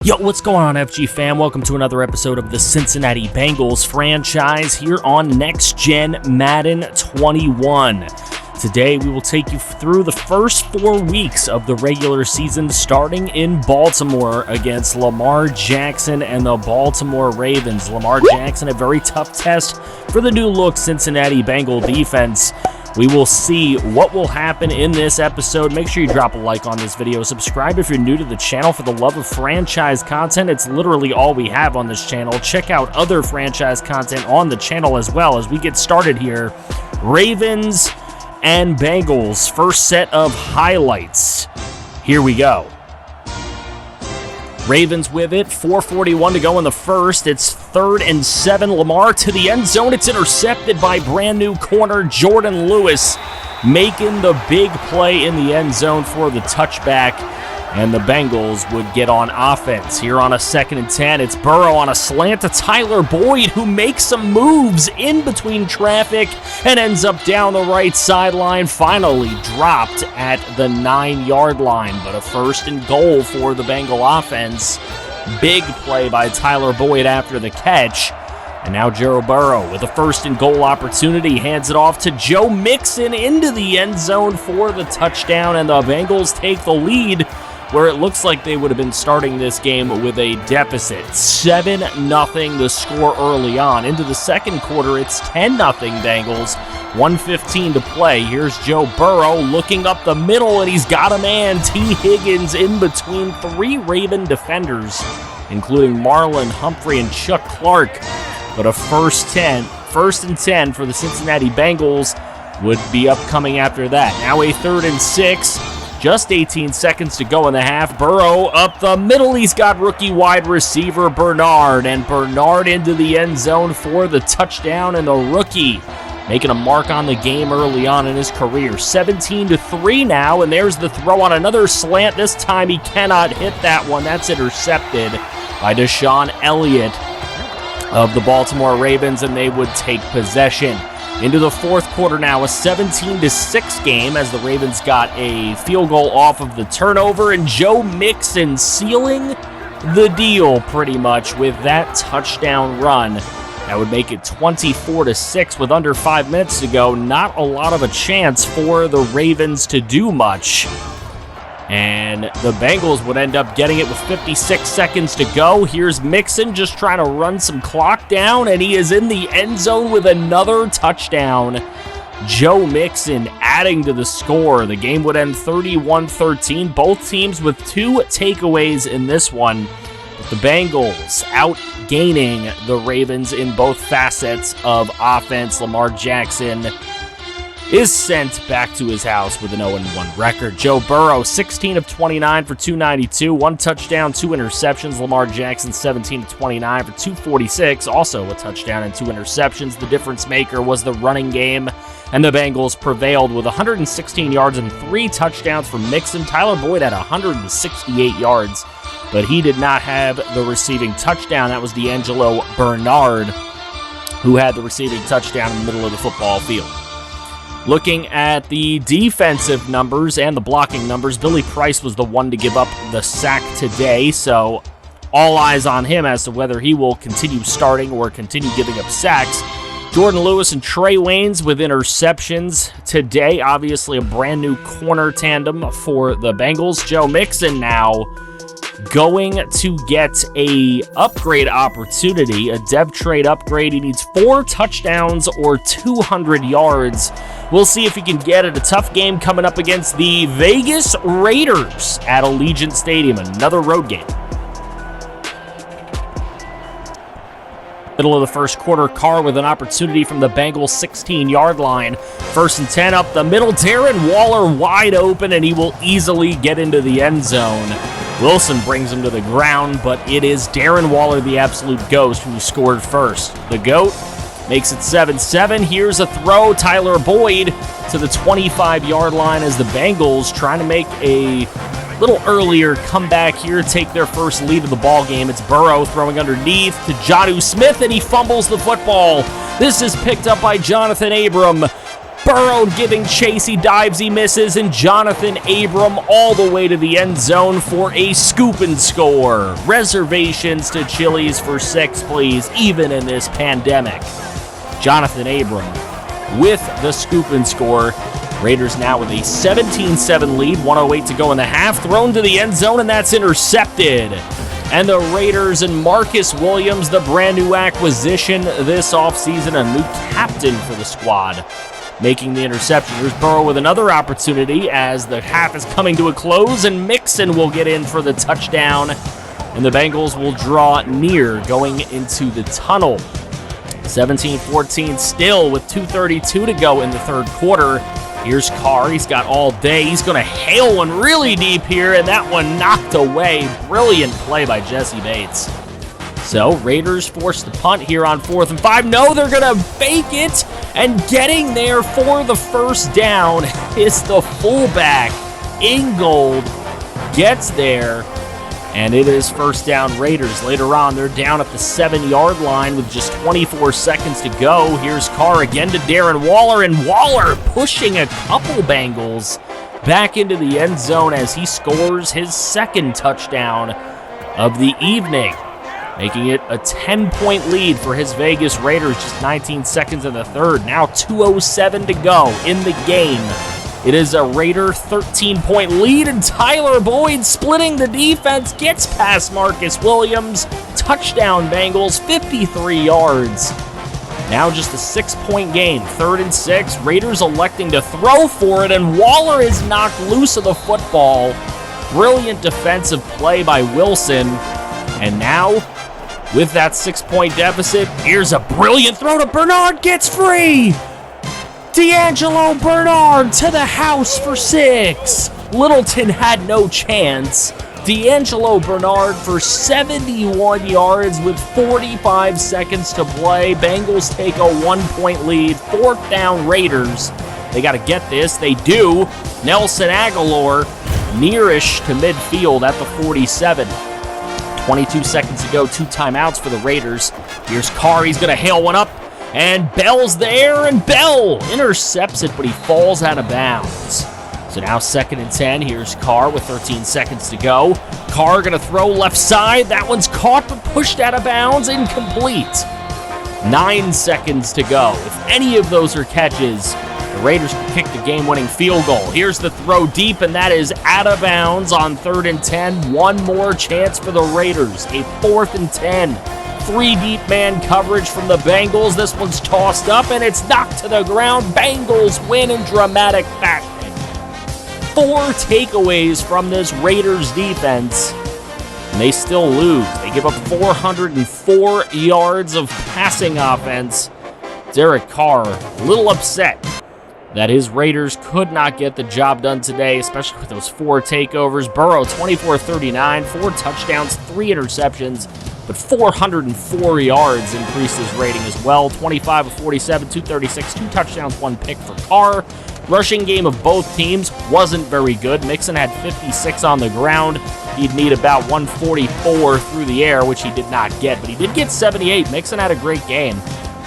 Yo, what's going on, FG fam? Welcome to another episode of the Cincinnati Bengals franchise here on Next Gen Madden 21. Today, we will take you through the first 4 weeks of the regular season, starting in Baltimore against Lamar Jackson and the Baltimore Ravens. Lamar Jackson, a very tough test for the new-look Cincinnati Bengal defense. We will see what will happen in this episode. Make sure you drop a like on this video. Subscribe if you're new to the channel for the love of franchise content. It's literally all we have on this channel. Check out other franchise content on the channel as well as we get started here. Ravens and Bengals, first set of highlights. Here we go. Ravens with it, 4:41 to go in the first. It's 3rd and 7. Lamar to the end zone. It's intercepted by brand new corner Jordan Lewis, making the big play in the end zone for the touchback. And the Bengals would get on offense. Here on a 2nd and 10, it's Burrow on a slant to Tyler Boyd, who makes some moves in between traffic and ends up down the right sideline, finally dropped at the 9-yard line. But a 1st and goal for the Bengal offense. Big play by Tyler Boyd after the catch. And now Joe Burrow with a 1st and goal opportunity, hands it off to Joe Mixon into the end zone for the touchdown, and the Bengals take the lead, where it looks like they would have been starting this game with a deficit. 7-0 the score early on. Into the second quarter, it's 10-0 Bengals. 1:15 to play. Here's Joe Burrow looking up the middle, and he's got a man, T. Higgins, in between 3 Raven defenders, including Marlon Humphrey and Chuck Clark. But a first and 10 for the Cincinnati Bengals would be upcoming after that. Now a 3rd and 6. Just 18 seconds to go in the half. Burrow up the middle. He's got rookie wide receiver Bernard, and Bernard into the end zone for the touchdown, and the rookie making a mark on the game early on in his career. 17-3 now, and there's the throw on another slant. This time he cannot hit that one. That's intercepted by Deshaun Elliott of the Baltimore Ravens, and they would take possession. Into the 4th quarter now, a 17-6 game as the Ravens got a field goal off of the turnover, and Joe Mixon sealing the deal pretty much with that touchdown run. That would make it 24-6 with under 5 minutes to go. Not a lot of a chance for the Ravens to do much. And the Bengals would end up getting it with 56 seconds to go. Here's Mixon just trying to run some clock down, and he is in the end zone with another touchdown. Joe Mixon adding to the score. The game would end 31-13. Both teams with 2 takeaways in this one. But the Bengals outgaining the Ravens in both facets of offense. Lamar Jackson is sent back to his house with an 0-1 record. Joe Burrow, 16 of 29 for 292, 1 touchdown, 2 interceptions. Lamar Jackson, 17 of 29 for 246, also a touchdown and 2 interceptions. The difference maker was the running game, and the Bengals prevailed with 116 yards and 3 touchdowns from Mixon. Tyler Boyd had 168 yards, but he did not have the receiving touchdown. That was D'Angelo Bernard, who had the receiving touchdown in the middle of the football field. Looking at the defensive numbers and the blocking numbers, Billy Price was the one to give up the sack today, so all eyes on him as to whether he will continue starting or continue giving up sacks. Jordan Lewis and Trey Waynes with interceptions today. Obviously a brand new corner tandem for the Bengals. Joe Mixon now going to get a upgrade opportunity, a dev trade upgrade. He needs 4 touchdowns or 200 yards. We'll see if he can get it. A tough game coming up against the Vegas Raiders at Allegiant Stadium, another road game. Middle of the first quarter, Carr with an opportunity from the Bengals 16-yard line. 1st and 10 up the middle. Darren Waller wide open, and he will easily get into the end zone. Wilson brings him to the ground, but it is Darren Waller, the absolute ghost, who scored first. The GOAT makes it 7-7. Here's a throw. Tyler Boyd to the 25-yard line as the Bengals trying to make a little earlier comeback here, take their first lead of the ball game. It's Burrow throwing underneath to Jonnu Smith, and he fumbles the football. This is picked up by Jonathan Abram. Burrow giving chase, he dives, he misses, and Jonathan Abram all the way to the end zone for a scoop and score. Reservations to Chili's for 6, please, even in this pandemic. Jonathan Abram with the scoop and score. Raiders now with a 17-7 lead, 1:08 to go in the half, thrown to the end zone, and that's intercepted. And the Raiders and Marcus Williams, the brand new acquisition this offseason, a new captain for the squad, making the interception. Here's Burrow with another opportunity as the half is coming to a close, and Mixon will get in for the touchdown, and the Bengals will draw near going into the tunnel. 17-14 still with 2:32 to go in the third quarter. Here's Carr. He's got all day. He's going to hail one really deep here, and that one knocked away. Brilliant play by Jesse Bates. So Raiders force the punt here on 4th and 5. No, they're going to fake it, and getting there for the first down is the fullback. Ingold gets there, and it is first down Raiders. Later on, they're down at the 7-yard line with just 24 seconds to go. Here's Carr again to Darren Waller, and Waller pushing a couple Bengals back into the end zone as he scores his second touchdown of the evening, making it a 10-point lead for his Vegas Raiders. Just 19 seconds in the third. Now 2:07 to go in the game. It is a Raider 13-point lead, and Tyler Boyd splitting the defense gets past Marcus Williams. Touchdown Bengals, 53 yards. Now just a 6-point game, 3rd and 6. Raiders electing to throw for it, and Waller is knocked loose of the football. Brilliant defensive play by Wilson. And now, with that 6-point deficit, here's a brilliant throw to Bernard, gets free! D'Angelo Bernard to the house for 6. Littleton had no chance. D'Angelo Bernard for 71 yards with 45 seconds to play. Bengals take a 1-point lead. 4th down Raiders. They got to get this. They do. Nelson Aguilar nearish to midfield at the 47. 22 seconds to go. 2 timeouts for the Raiders. Here's Carr. He's going to hail one up. And Bell's there, and Bell intercepts it, but he falls out of bounds. So now 2nd and 10. Here's Carr with 13 seconds to go. Carr going to throw left side. That one's caught but pushed out of bounds. Incomplete. 9 seconds to go. If any of those are catches, the Raiders can kick the game-winning field goal. Here's the throw deep, and that is out of bounds on 3rd and 10. One more chance for the Raiders. A 4th and 10. 3 deep man coverage from the Bengals. This one's tossed up, and it's knocked to the ground. Bengals win in dramatic fashion. 4 takeaways from this Raiders defense, and they still lose. They give up 404 yards of passing offense. Derek Carr a little upset that his Raiders could not get the job done today, especially with those 4 takeovers. Burrow, 24-39, 4 touchdowns, 3 interceptions, but 404 yards increased his rating as well. 25 of 47, 236, 2 touchdowns, 1 pick for Carr. Rushing game of both teams wasn't very good. Mixon had 56 on the ground. He'd need about 144 through the air, which he did not get, but he did get 78. Mixon had a great game,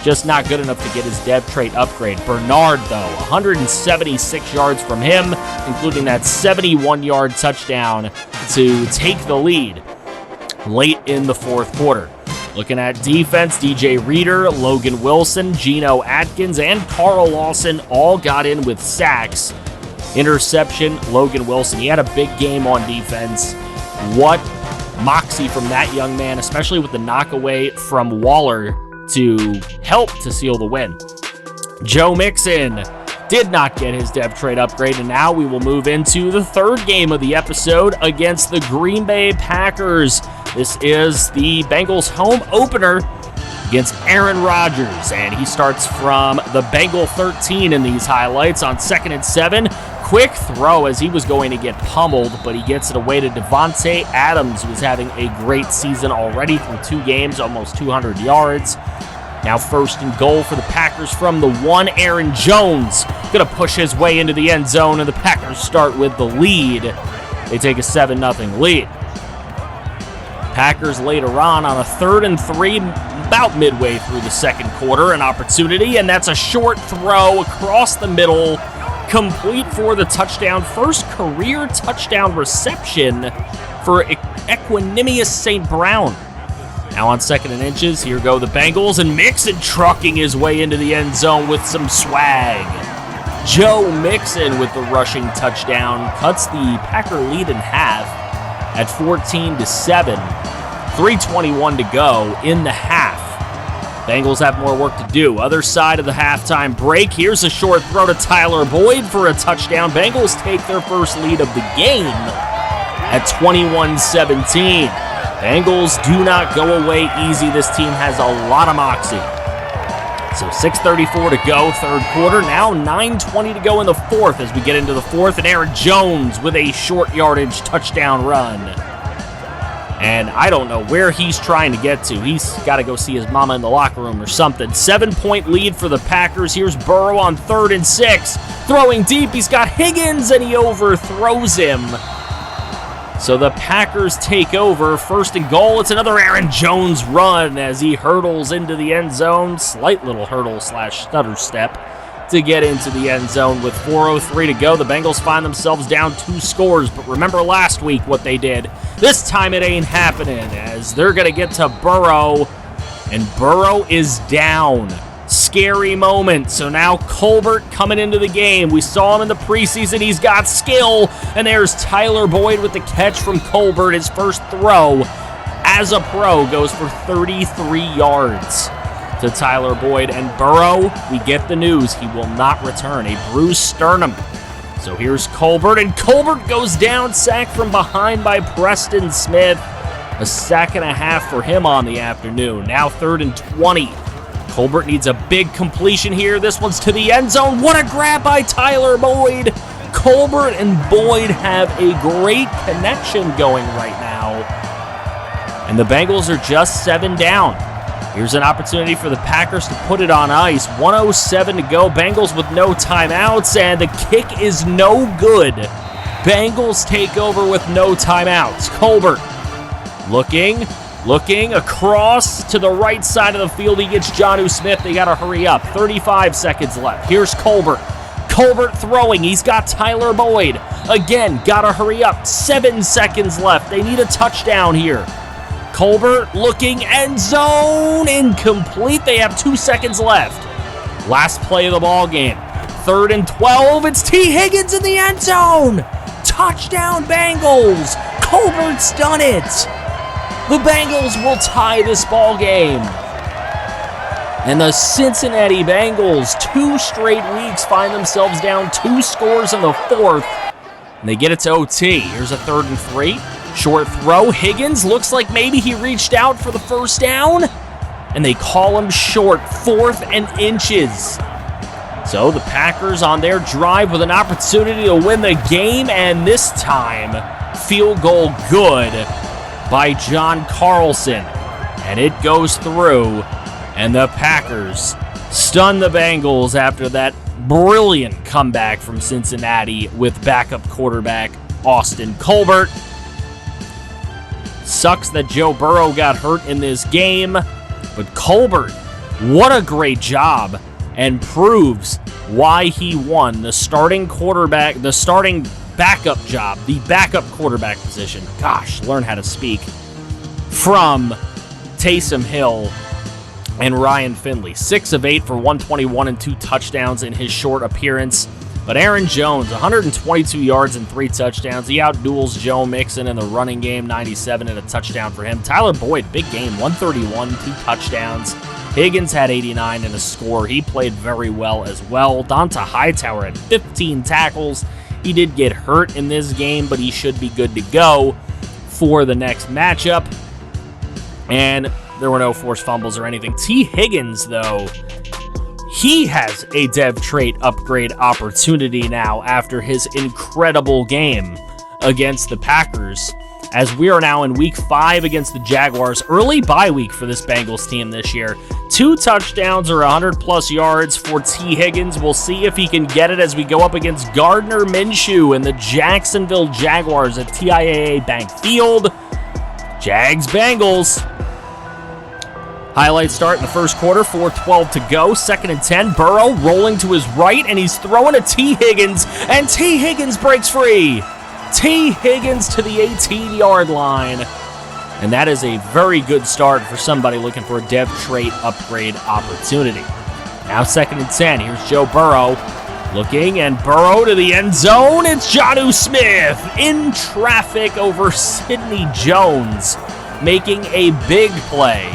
just not good enough to get his dev trait upgrade. Bernard, though, 176 yards from him, including that 71-yard touchdown to take the lead late in the 4th quarter. Looking at defense, DJ Reader, Logan Wilson, Geno Atkins, and Carl Lawson all got in with sacks. Interception, Logan Wilson. He had a big game on defense. What moxie from that young man, especially with the knockaway from Waller to help to seal the win. Joe Mixon did not get his dev trade upgrade, and now we will move into the 3rd game of the episode against the Green Bay Packers. This is the Bengals home opener against Aaron Rodgers, and he starts from the Bengal 13 in these highlights on 2nd and 7. Quick throw as he was going to get pummeled, but he gets it away to Devontae Adams, who's having a great season already through 2 games, almost 200 yards. Now 1st and goal for the Packers from the 1. Aaron Jones going to push his way into the end zone, and the Packers start with the lead. They take a 7-0 lead. Packers later on a 3rd and 3, about midway through the second quarter, an opportunity, and that's a short throw across the middle, complete for the touchdown. First career touchdown reception for Equanimous St. Brown. Now on 2nd and inches, here go the Bengals, and Mixon trucking his way into the end zone with some swag. Joe Mixon with the rushing touchdown cuts the Packer lead in half at 14-7. 3:21 to go in the half. Bengals have more work to do. Other side of the halftime break. Here's a short throw to Tyler Boyd for a touchdown. Bengals take their first lead of the game at 21-17. Bengals do not go away easy. This team has a lot of moxie. So 6:34 to go, third quarter. Now 9:20 to go in the fourth as we get into the fourth. And Aaron Jones with a short yardage touchdown run. And I don't know where he's trying to get to. He's got to go see his mama in the locker room or something. 7-point lead for the Packers. Here's Burrow on 3rd and 6. Throwing deep. He's got Higgins, and he overthrows him. So the Packers take over. 1st and goal. It's another Aaron Jones run as he hurdles into the end zone. Slight little hurdle / stutter step to get into the end zone with 4:03 to go. The Bengals find themselves down 2 scores, but remember last week what they did. This time it ain't happening as they're going to get to Burrow, and Burrow is down. Scary moment. So now Colbert coming into the game. We saw him in the preseason. He's got skill, and there's Tyler Boyd with the catch from Colbert. His first throw as a pro goes for 33 yards. To Tyler Boyd, and Burrow, we get the news, he will not return, a bruised sternum. So here's Colbert, and Colbert goes down, sacked from behind by Preston Smith. A sack and a half for him on the afternoon. Now 3rd and 20. Colbert needs a big completion here. This one's to the end zone. What a grab by Tyler Boyd. Colbert and Boyd have a great connection going right now. And the Bengals are just 7 down. Here's an opportunity for the Packers to put it on ice. 1:07 to go. Bengals with no timeouts, and the kick is no good. Bengals take over with no timeouts. Colbert looking across to the right side of the field. He gets Jonnu Smith. They got to hurry up. 35 seconds left. Here's Colbert. Colbert throwing. He's got Tyler Boyd. Again, got to hurry up. 7 seconds left. They need a touchdown here. Colbert looking, end zone, incomplete. They have 2 seconds left. Last play of the ball game. 3rd and 12. It's T. Higgins in the end zone. Touchdown Bengals. Colbert's done it. The Bengals will tie this ball game. And the Cincinnati Bengals, 2 straight weeks, find themselves down 2 scores in the fourth. And they get it to OT. Here's a 3rd and 3. Short throw. Higgins looks like maybe he reached out for the first down. And they call him short. 4th and inches. So the Packers on their drive with an opportunity to win the game. And this time, field goal good by John Carlson. And it goes through. And the Packers stun the Bengals after that brilliant comeback from Cincinnati with backup quarterback Austin Colbert. Sucks that Joe Burrow got hurt in this game, but Colbert, what a great job, and proves why he won the starting backup job, the backup quarterback position. Gosh, learn how to speak. From Taysom Hill and Ryan Finley. 6 of 8 for 121 and 2 touchdowns in his short appearance. But Aaron Jones, 122 yards and 3 touchdowns. He outduels Joe Mixon in the running game, 97 and a touchdown for him. Tyler Boyd, big game, 131, 2 touchdowns. Higgins had 89 and a score. He played very well as well. Donta Hightower had 15 tackles. He did get hurt in this game, but he should be good to go for the next matchup. And there were no forced fumbles or anything. T. Higgins, though, he has a dev trait upgrade opportunity now after his incredible game against the Packers, as we are now in week 5 against the Jaguars. Early bye week for this Bengals team this year. 2 touchdowns or 100-plus yards for T. Higgins. We'll see if he can get it as we go up against Gardner Minshew and the Jacksonville Jaguars at TIAA Bank Field. Jags Bengals. Highlight start in the first quarter, 4:12 to go, 2nd and 10. Burrow rolling to his right, and he's throwing to T. Higgins, and T. Higgins breaks free. T. Higgins to the 18-yard line. And that is a very good start for somebody looking for a dev trait upgrade opportunity. Now 2nd and 10. Here's Joe Burrow looking, and Burrow to the end zone. It's Jonnu Smith in traffic over Sidney Jones, making a big play.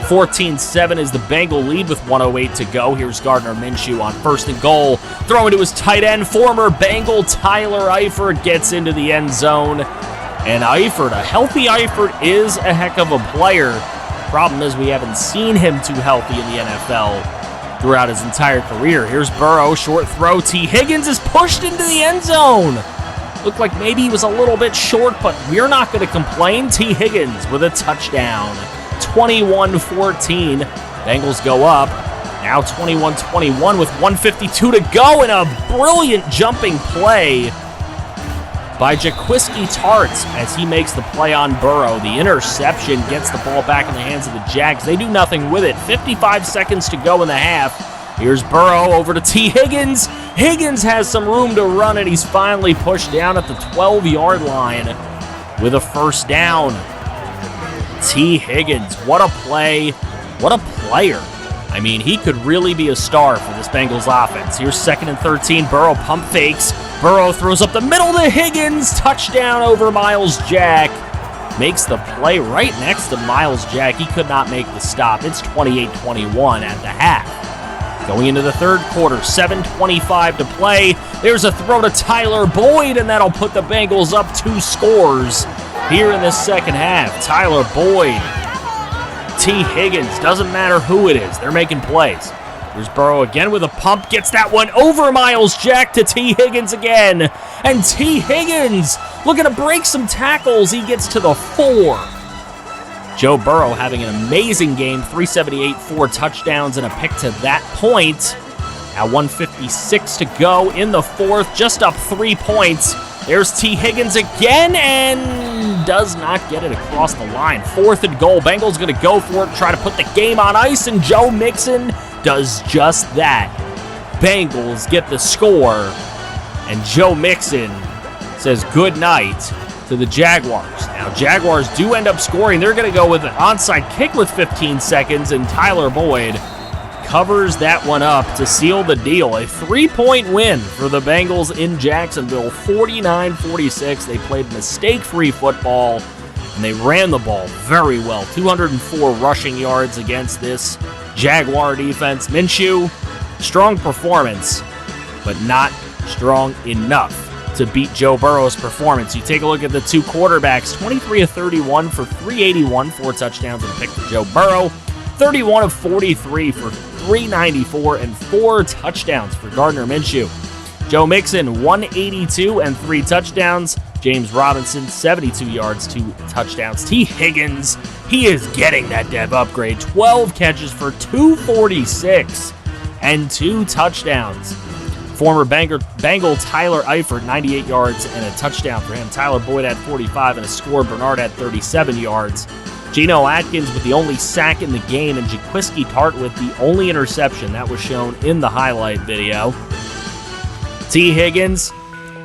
14-7 is the Bengal lead with 1:08 to go. Here's Gardner Minshew on 1st and goal. Throwing to his tight end, former Bengal Tyler Eifert gets into the end zone. And Eifert, a healthy Eifert, is a heck of a player. Problem is we haven't seen him too healthy in the NFL throughout his entire career. Here's Burrow, short throw. T. Higgins is pushed into the end zone. Looked like maybe he was a little bit short, but we're not going to complain. T. Higgins with a touchdown. 21-14. Bengals go up. Now 21-21 with 1:52 to go, and a brilliant jumping play by Jaquiski Tartt as he makes the play on Burrow. The interception gets the ball back in the hands of the Jags. They do nothing with it. 55 seconds to go in the half. Here's Burrow over to T. Higgins. Higgins has some room to run, and he's finally pushed down at the 12-yard line with a first down. T. Higgins, what a play. What a player. I mean, he could really be a star for this Bengals offense. Here's 2nd and 13. Burrow pump fakes. Burrow throws up the middle to Higgins. Touchdown over Myles Jack. Makes the play right next to Myles Jack. He could not make the stop. It's 28-21 at the half. Going into the third quarter, 7:25 to play. There's a throw to Tyler Boyd, and that'll put the Bengals up 2 scores here in the second half. Tyler Boyd, T. Higgins, doesn't matter who it is. They're making plays. Here's Burrow again with a pump. Gets that one over Myles Jack to T. Higgins again. And T. Higgins looking to break some tackles. He gets to the 4. Joe Burrow having an amazing game. 378, 4 touchdowns, and a pick to that point. Now 1:56 to go in the fourth. Just up 3 points. There's T. Higgins again, and does not get it across the line. 4th and goal. Bengals going to go for it, try to put the game on ice, and Joe Mixon does just that. Bengals get the score, and Joe Mixon says good night to the Jaguars. Now, Jaguars do end up scoring. They're going to go with an onside kick with 15 seconds, and Tyler Boyd covers that one up to seal the deal. A 3-point win for the Bengals in Jacksonville, 49-46. They played mistake-free football, and they ran the ball very well. 204 rushing yards against this Jaguar defense. Minshew, strong performance, but not strong enough to beat Joe Burrow's performance. You take a look at the 2 quarterbacks, 23 of 31 for 381, 4 touchdowns and a pick for Joe Burrow. 31 of 43 for 394 and 4 touchdowns for Gardner Minshew. Joe Mixon, 182 and 3 touchdowns. James Robinson, 72 yards, 2 touchdowns. T. Higgins, he is getting that dev upgrade. 12 catches for 246 and 2 touchdowns. Former Bengal Tyler Eifert, 98 yards and a touchdown for him. Tyler Boyd had 45 and a score. Bernard had 37 yards. Geno Atkins with the only sack in the game, and Jaquiski Tartt with the only interception. That was shown in the highlight video. T. Higgins,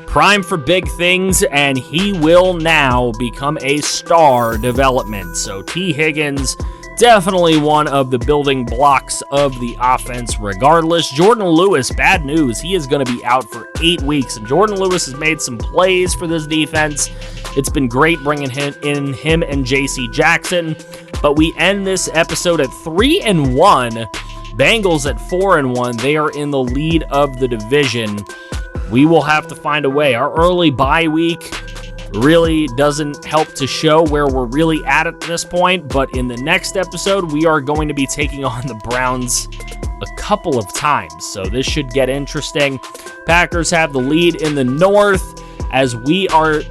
prime for big things, and he will now become a star development. So T. Higgins, definitely one of the building blocks of the offense regardless. Jordan Lewis, bad news. He is going to be out for 8 weeks, and Jordan Lewis has made some plays for this defense. It's been great bringing him and J.C. Jackson, but we end this episode at 3-1. Bengals at 4-1. They are in the lead of the division. We will have to find a way. Our early bye week really doesn't help to show where we're really at this point, but in the next episode, we are going to be taking on the Browns a couple of times, so this should get interesting. Packers have the lead in the North as we are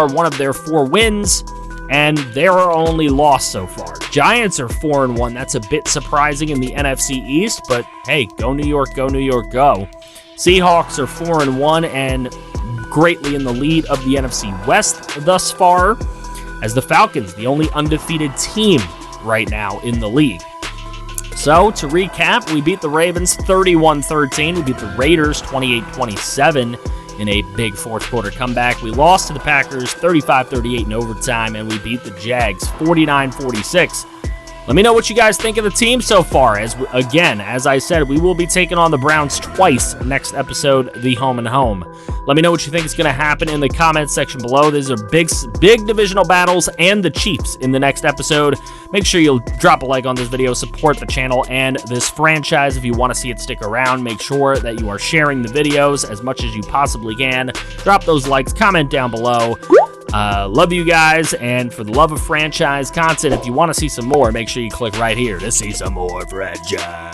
one of their 4 wins, and they're our only loss so far. Giants are 4-1. That's a bit surprising in the NFC East, but hey, go New York, go New York, go. Seahawks are 4-1 and greatly in the lead of the NFC West thus far. as the Falcons, the only undefeated team right now in the league. So, to recap, we beat the Ravens 31-13. We beat the Raiders 28-27 in a big fourth-quarter comeback. We lost to the Packers 35-38 in overtime, and we beat the Jags 49-46. Let me know what you guys think of the team so far. Again, as I said, we will be taking on the Browns twice next episode, the home and home. Let me know what you think is going to happen in the comments section below. These are big divisional battles and the Chiefs in the next episode. Make sure you'll drop a like on this video, support the channel and this franchise if you want to see it stick around. Make sure that you are sharing the videos as much as you possibly can. Drop those likes, comment down below. Love you guys, and for the love of franchise content, if you want to see some more, make sure you click right here to see some more franchise.